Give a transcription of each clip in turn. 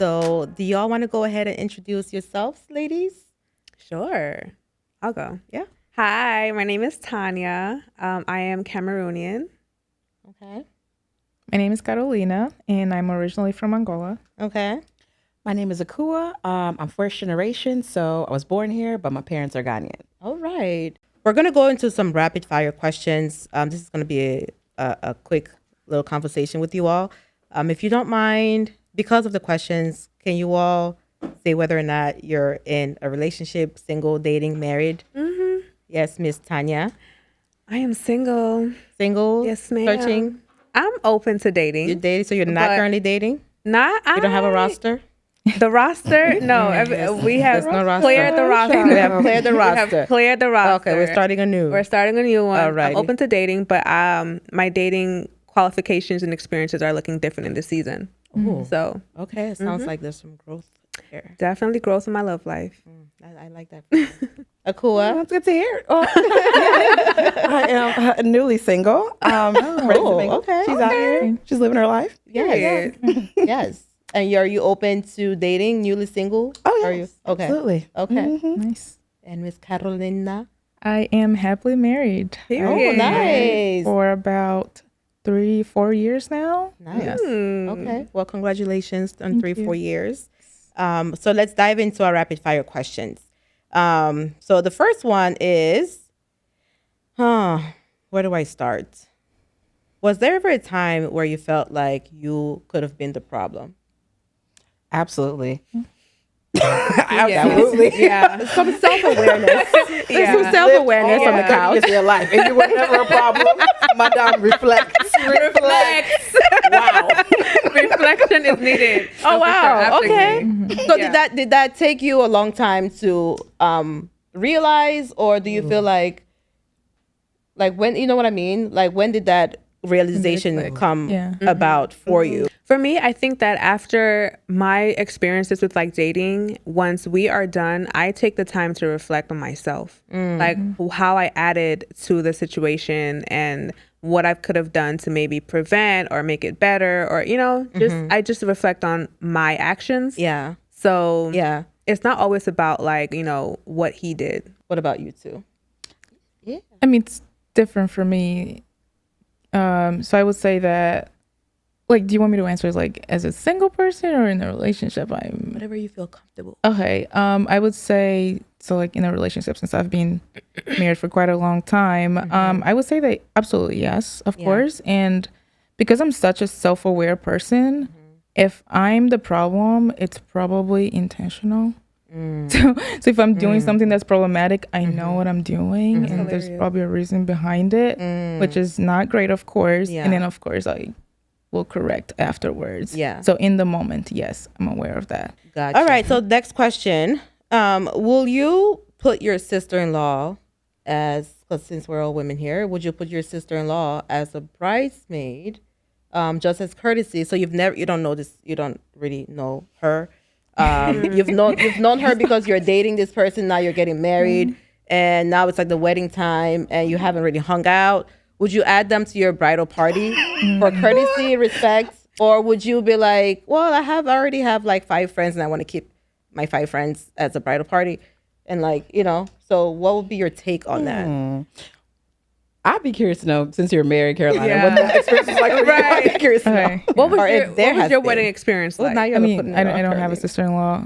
So do y'all want to go ahead and introduce yourselves, ladies? Sure. I'll go. Yeah. Hi, my name is Tanya. I am Cameroonian. Okay. My name is Carolina, and I'm originally from Angola. Okay. My name is Akua. I'm first generation, so I was born here, but my parents are Ghanaian. All right. We're going to go into some rapid fire questions. This is going to be a quick little conversation with you all. If you don't mind, because of the questions, can you all say whether or not you're in a relationship, single, dating, married? Mm-hmm. Yes, Miss Tanya. I am single. Single? Yes, ma'am. Searching? I'm open to dating. You're dating, so you're not But currently dating? You Not. don't have a roster? The roster? No. We have There's no roster. cleared the roster. We have cleared the We roster. have cleared the roster. Okay, we're starting anew. We're starting a new one. Alrighty. I'm open to dating, but my dating qualifications and experiences are looking different in this season. Ooh. So Okay, it sounds like there's some growth here. definitely growth in my love life. I like that. Akua. That's good to hear. I am newly single. okay. She's out here. She's living her life. Yes. Yes. And are you open to dating, newly single? Oh, yes. Are you? Okay. Absolutely. Okay. Nice. And Miss Carolina? I am happily married. Oh, nice. For about 3-4 years now. Nice. Hmm. Okay. Well, congratulations on Thank 3-4 you. years. So let's dive into our rapid fire questions. So the first one is, where do I start? Was there ever a time where you felt like you could have been the problem? Absolutely. Absolutely. Yeah. Some self-awareness. Yeah. Some self-awareness on the couch. It's real life. And you were never a problem. Madame reflects. Wow. Reflection is needed. Oh wow. Okay. So Yeah. did that take you a long time to realize, or do you feel like when, you know what I mean? Like, when did that realization come Yeah. about for you? For me, I think that after my experiences with like dating, once we are done, I take the time to reflect on myself, like how I added to the situation and what I could have done to maybe prevent or make it better, or I just reflect on my actions. Yeah. So Yeah. it's not always about like what he did. What about you two? I mean, it's different for me. So I would say that, like, do you want me to answer as like as a single person or in a relationship? Whatever you feel comfortable. Okay. I would say, so like in a relationship, since I've been married for quite a long time, I would say that absolutely yes, of course. And because I'm such a self-aware person, if I'm the problem, it's probably intentional. So if I'm doing something that's problematic, I know what I'm doing, and there's probably a reason behind it, which is not great, of course. Yeah. And then of course I will correct afterwards. Yeah. So in the moment, yes, I'm aware of that. Gotcha. All right. So next question. Will you put your sister-in-law because since we're all women here, would you put your sister-in-law as a bridesmaid, just as courtesy? So you don't really know her. You've known her because you're dating this person. Now you're getting married, and now it's like the wedding time, and you haven't really hung out. Would you add them to your bridal party for courtesy, respect, or would you be like, well, I already have like 5 friends, and I want to keep my 5 friends as a bridal party, and So what would be your take on that? I'd be curious to know, since you're married, Carolina, Yeah. what that experience is like for you. I'd be curious to know. Okay. What was Or your, if there what was has your been. wedding experience Well, like? now you're I putting mean, it I on don't have a currently. sister-in-law,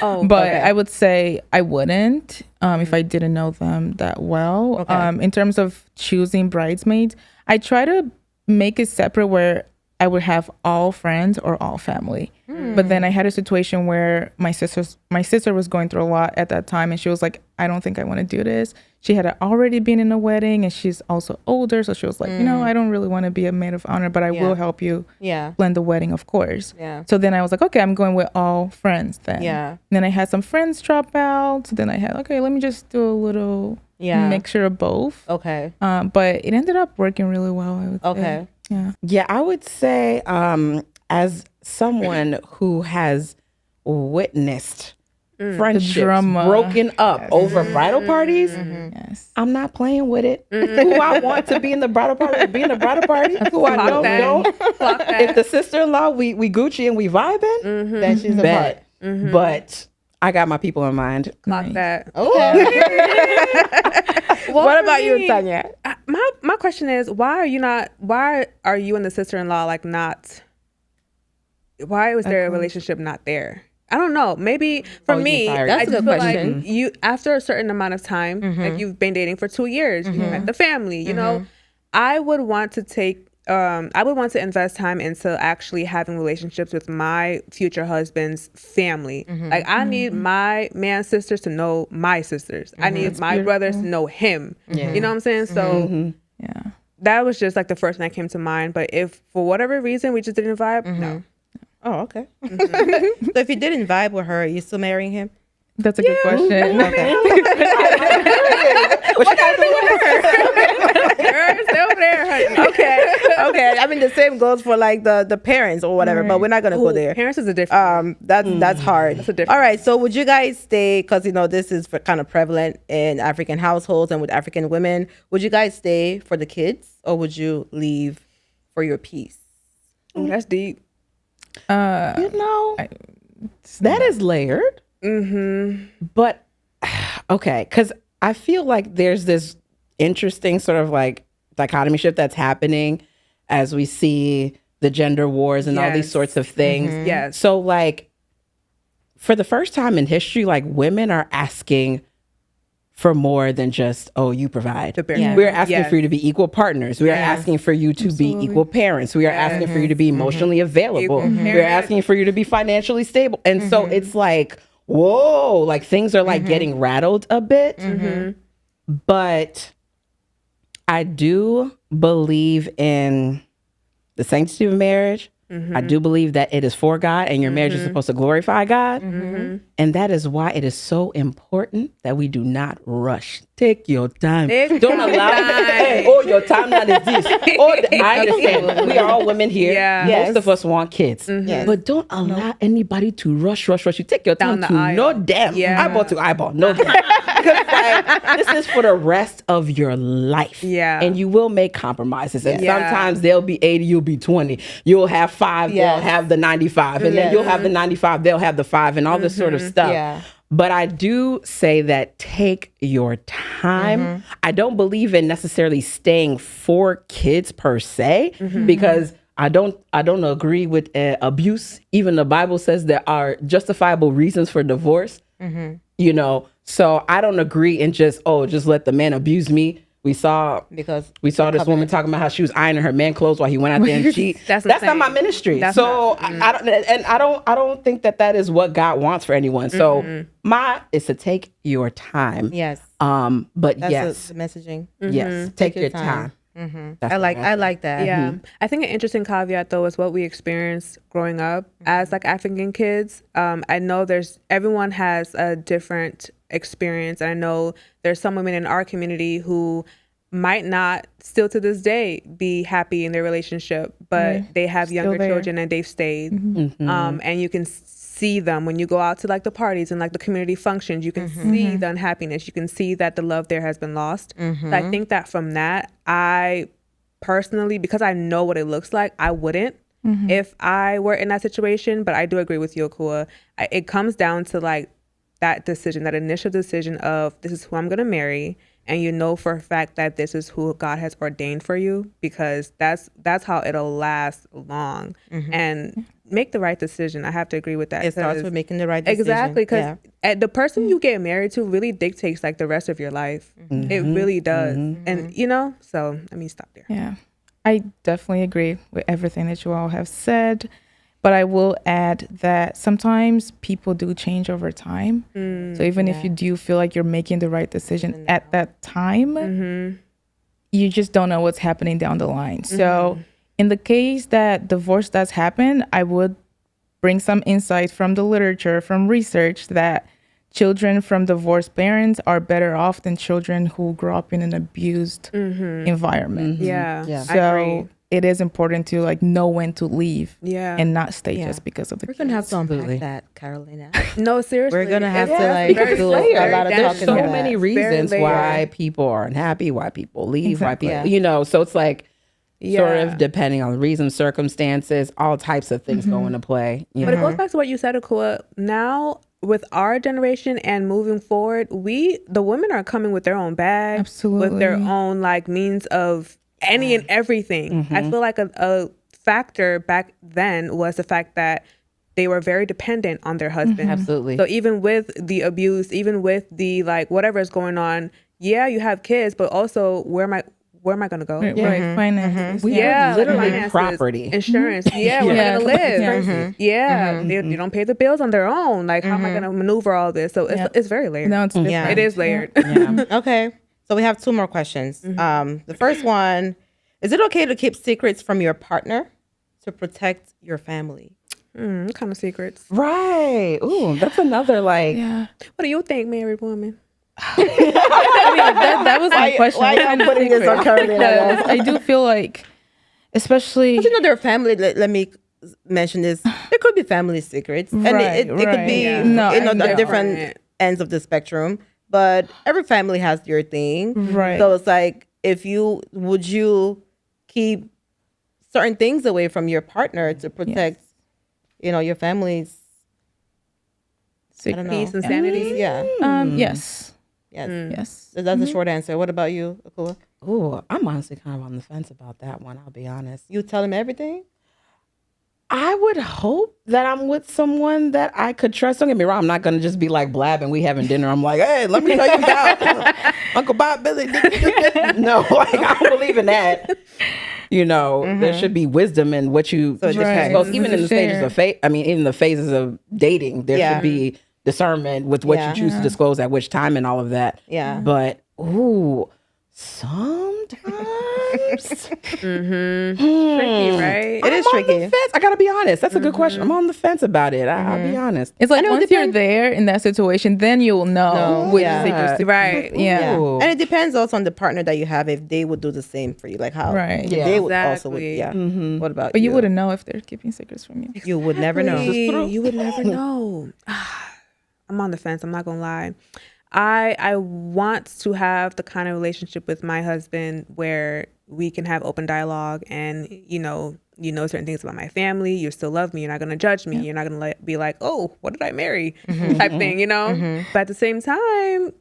Oh, but okay. I would say I wouldn't if I didn't know them that well. Okay. In terms of choosing bridesmaids, I try to make it separate where I would have all friends or all family. But then I had a situation where my sister was going through a lot at that time, and she was like, I don't think I want to do this. She had already been in a wedding, and she's also older, so she was like, I don't really want to be a maid of honor, but I will help you plan the wedding, of course. Yeah. So then I was like, okay, I'm going with all friends then. Yeah. And then I had some friends drop out. So then I had, okay, let me just do a little mixture of both. Okay. But it ended up working really well, I would say. Okay. Yeah. Yeah, I would say as someone who has witnessed friendships drama. broken up over bridal parties, Yes. I'm not playing with it. Who I want to be in the bridal party, be in the bridal party. Who I Clock don't. Clock that. If the sister-in-law, we Gucci and we vibing, Then she's a part. bet. But I got my people in mind. Clock that. Well, What for about you, me- Tanya? My question is, why are you and the sister-in-law like not, why was their relationship not there? I don't know. Maybe for me, tired. That's I a just good feel question. like you, after a certain amount of time, like you've been dating for 2 years, you met the family, you know, I would want to invest time into actually having relationships with my future husband's family. Like I need my man's sisters to know my sisters. I need my brothers to know him. You know what I'm saying? So Yeah. that was just like the first thing that came to mind. But if for whatever reason we just didn't vibe, no. Oh, okay. So if you didn't vibe with her, are you still marrying him? That's a good question. Girl, stay over there, honey. Okay. I mean, the same goes for like the parents or whatever, but we're not gonna go there. Parents is a different. That's hard. That's a different All right. So would you guys stay? Because this is kind of prevalent in African households and with African women. Would you guys stay for the kids, or would you leave for your peace? Ooh, that's deep. That is layered. But okay, because I feel like there's this interesting sort of like dichotomy shift that's happening as we see the gender wars and all these Yes. sorts of things. Yes. So like for the first time in history, like women are asking for more than just, oh, you provide. The bare Yeah. We're asking Yes. for you to be equal partners. We are asking for you to be equal parents. We are asking for you to be emotionally available. Equal We're parent. asking for you to be financially stable. And so it's like, whoa, like things are like getting rattled a bit. But I do believe in the sanctity of marriage. I do believe that it is for God and your marriage is supposed to glorify God. And that is why it is so important that we do not rush. Take your time. Take Don't your allow time. hey, oh, your timeline is this. I understand. We are all women here. Yeah. Most of us want kids. But don't allow anybody to rush you. Take your time Down the to aisle. no damn. Yeah. Eyeball to eyeball. No damn. Because like, this is for the rest of your life. Yeah. And you will make compromises. And Yeah. sometimes they'll be 80, you'll be 20. You'll have 5, they'll Yes. have the 95. And then you'll have the 95, they'll have the 5 and all this sort of stuff. Yeah. But I do say that take your time. I don't believe in necessarily staying for kids per se, because I don't agree with abuse. Even the Bible says there are justifiable reasons for divorce. So I don't agree in just let the man abuse me. We saw Because this woman talking about how she was ironing her man clothes while he went out there and cheat. That's That's not insane. my ministry. That's So not- I don't think that is what God wants for anyone. So my is to take your time. yes, But that's yes, the messaging. yes, take your time. That's I what like that. Yeah. I think an interesting caveat though is what we experienced growing up as like African kids. I know everyone has a different experience. And I know there's some women in our community who might not still to this day be happy in their relationship, but they have younger there. children and they've stayed. And you can see them when you go out to like the parties and like the community functions, you can see the unhappiness. You can see that the love there has been lost. So I think that from that, I personally, because I know what it looks like, I wouldn't if I were in that situation. But I do agree with you, Akua. It comes down to like that decision, that initial decision of this is who I'm going to marry. And you know for a fact that this is who God has ordained for you, because that's how it'll last long. And make the right decision. I have to agree with that. It starts with making the right decision. Exactly, because the person you get married to really dictates like the rest of your life. It really does. And so let me stop there. Yeah, I definitely agree with everything that you all have said. But I will add that sometimes people do change over time. So even if you do feel like you're making the right decision at that time, you just don't know what's happening down the line. So in the case that divorce does happen, I would bring some insights from the literature, from research, that children from divorced parents are better off than children who grew up in an abused environment. Yeah. Yeah. I agree. So it is important to like know when to leave Yeah. and not stay Yeah. just because of the We're gonna have to Absolutely. unpack that, Carolina. No, seriously. We're gonna have to It's like very do layered. a lot of There's talking so about many that. reasons Very why layered. people are unhappy, why people leave, Exactly. why people, Yeah. you know, so it's like sort Yeah. of depending on the reason, circumstances, all types of things go into play. You But it know? goes back to what you said, Akua. Now, with our generation and moving forward, the women are coming with their own bag, with their Absolutely. own like means of any and everything. I feel like a factor back then was the fact that they were very dependent on their husband. Absolutely. So even with the abuse, even with the like whatever is going on, yeah, you have kids, but also where am I gonna go? Right, right. Finances. We Yeah, are literally finances, property. insurance. Yeah, where Yeah. am I gonna live? Yeah. Yeah, they don't pay the bills on their own. Like, how am I gonna maneuver all this? So it's very layered. No, it's different. Yeah. It is layered. Yeah. Okay, so we have two more questions. The first one: is it okay to keep secrets from your partner to protect your family? What kind of secrets? Right. Ooh, that's another like. Yeah. What do you think, married woman? I mean, that was my question. why What you kind of putting this on secret? Carolina? Because I do feel like, especially You know, their family. Let me mention this. There could be family secrets, and Right, it could right. be Yeah. No, I on know. different ends of the spectrum. But every family has their thing, Right. So it's like, would you keep certain things away from your partner to protect, your family's secret. know. Peace and sanity. Yeah. Yes. Yes. Yes. That's a short answer. What about you, Akua? Ooh, I'm honestly kind of on the fence about that one. I'll be honest. You tell him everything? I would hope that I'm with someone that I could trust. Don't get me wrong. I'm not going to just be like blabbing. We having dinner. I'm like, hey, let me tell you about Uncle Bob, Billy. No, like I don't believe in that. You know, there should be wisdom in what you So it depends. disclose. Even in the stages Share. of in the phases of dating, there Yeah. should be discernment with what Yeah. you choose to disclose at which time and all of that. Yeah. But sometimes Tricky, right? It is I'm on tricky. the fence. I gotta be honest. That's a good question. I'm on the fence about it. I'll be honest. It's like it once you're depends. there in that situation, then you'll know No, which yeah. secrets to Right. keep. Yeah. Ooh. And it depends also on the partner that you have, if they would do the same for you, like how Right. if Yeah. they would also would. Exactly. Yeah. What about But you? you wouldn't know if they're keeping secrets from you. You would never know. You would never know. I'm on the fence. I'm not gonna lie. I want to have the kind of relationship with my husband where we can have open dialogue, and you know certain things about my family. You still love me. You're not gonna judge me. You're not gonna be like, oh, what did I marry? Type thing, you know. But at the same time,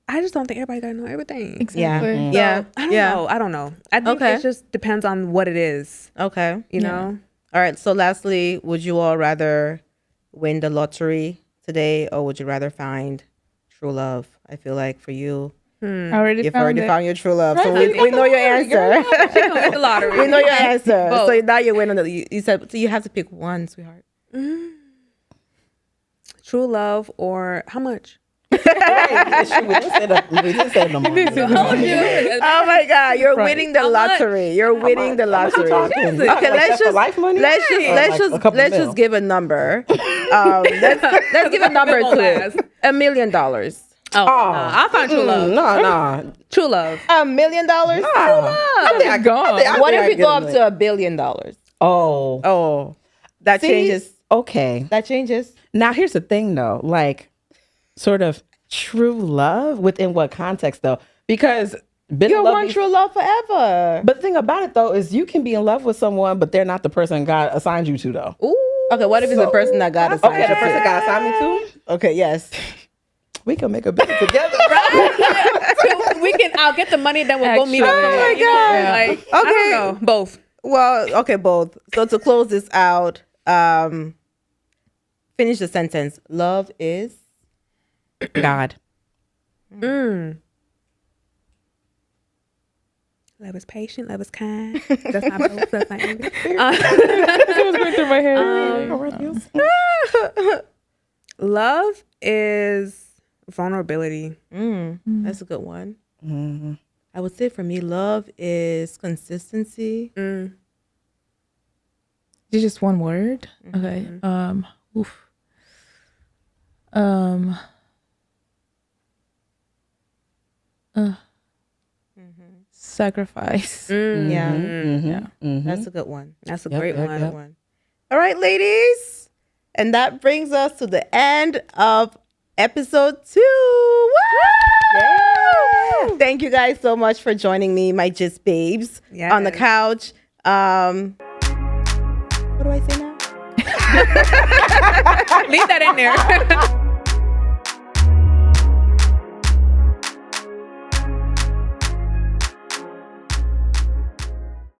I just don't think everybody gotta know everything. Exactly. Yeah. I don't know. I think Okay. it just depends on what it is. Okay. You know. All right. So lastly, would you all rather win the lottery today, or would you rather find true love? I feel like for you, I already you've found already it. found your true love. So we know your answer. She gonna win the lottery. We know your answer. Both. So now you're winning. You said so. You have to pick one, sweetheart. True love or how much? We didn't say no more. Oh my God! You're winning the How much? lottery. You're winning the lottery. talking? Okay, Like let's that's for just life money? let's just Or let's like just a couple let's mil? just give a number. Let's give a number won't to last. it. $1 million. Oh, I'll find true love. No. True love. $1 million. I think I gone. What if we go up to $1 billion? Oh. Oh, that See? changes. Okay. That changes. Now here's the thing though, like sort of true love within what context though? Because been in You love want be- true love forever. But the thing about it though is you can be in love with someone, but they're not the person God assigned you to though. Ooh. Okay, what if it's the person that got assigned? Okay, the person God assigned me to, Okay, yes. we can make a bid together. I'll get the money, then we'll go meet up. Actually. somewhere. Oh my God. Yeah. Like, Okay. I don't know. Both. Well, okay, both. So to close this out, finish the sentence. Love is God. Love is patient. Love is kind. That's not both. That's not envy. It was going through my head. Love is vulnerability. that's a good one. I would say for me, love is consistency. It's just one word. Okay. Oof. sacrifice. Yeah. Yeah. That's a good one. That's a great one. Good one. All right, ladies. And that brings us to the end of episode 2. Woo! Thank you guys so much for joining me, my Just Babes, on the couch. What do I say now? Leave that in there.